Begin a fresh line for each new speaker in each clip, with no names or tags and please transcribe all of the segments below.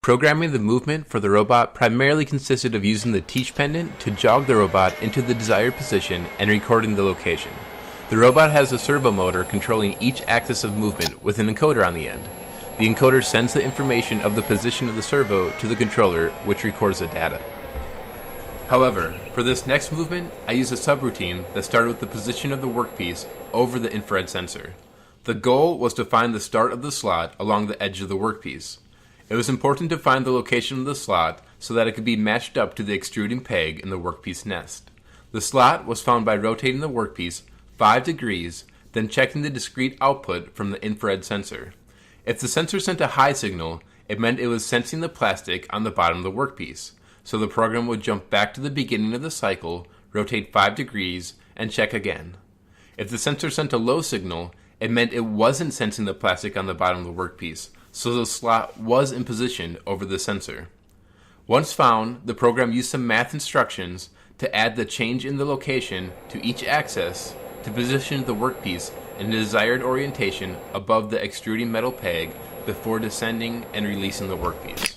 Programming the movement for the robot primarily consisted of using the teach pendant to jog the robot into the desired position and recording the location. The robot has a servo motor controlling each axis of movement with an encoder on the end. The encoder sends the information of the position of the servo to the controller, which records the data. However, for this next movement, I used a subroutine that started with the position of the workpiece over the infrared sensor. The goal was to find the start of the slot along the edge of the workpiece. It was important to find the location of the slot so that it could be matched up to the extruding peg in the workpiece nest. The slot was found by rotating the workpiece 5 degrees, then checking the discrete output from the infrared sensor. If the sensor sent a high signal, it meant it was sensing the plastic on the bottom of the workpiece, so the program would jump back to the beginning of the cycle, rotate 5 degrees, and check again. If the sensor sent a low signal, it meant it wasn't sensing the plastic on the bottom of the workpiece, so the slot was in position over the sensor. Once found, the program used some math instructions to add the change in the location to each axis to position the workpiece in the desired orientation above the extruding metal peg before descending and releasing the workpiece.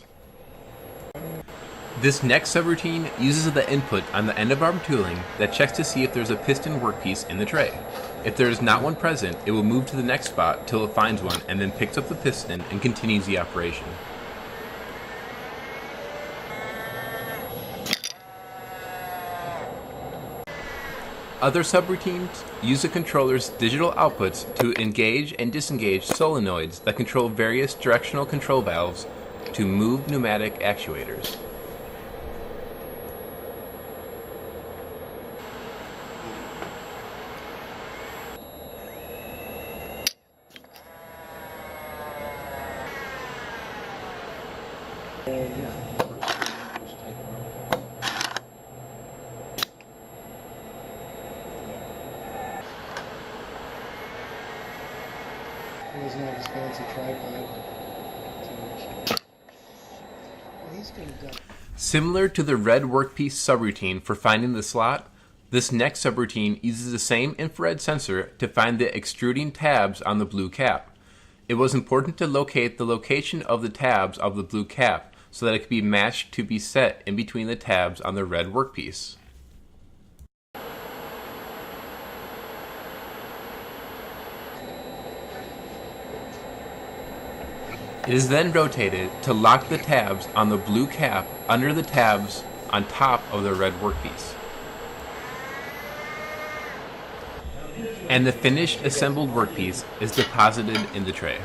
This next subroutine uses the input on the end of arm tooling that checks to see if there's a piston workpiece in the tray. If there is not one present, it will move to the next spot till it finds one and then picks up the piston and continues the operation. Other subroutines use the controller's digital outputs to engage and disengage solenoids that control various directional control valves to move pneumatic actuators.
He doesn't have his fancy tripod. He's gonna dump.
Similar to the red workpiece subroutine for finding the slot, this next subroutine uses the same infrared sensor to find the extruding tabs on the blue cap. It was important to locate the location of the tabs of the blue cap so that it could be matched to be set in between the tabs on the red workpiece. It is then rotated to lock the tabs on the blue cap under the tabs on top of the red workpiece. And the finished assembled workpiece is deposited in the tray.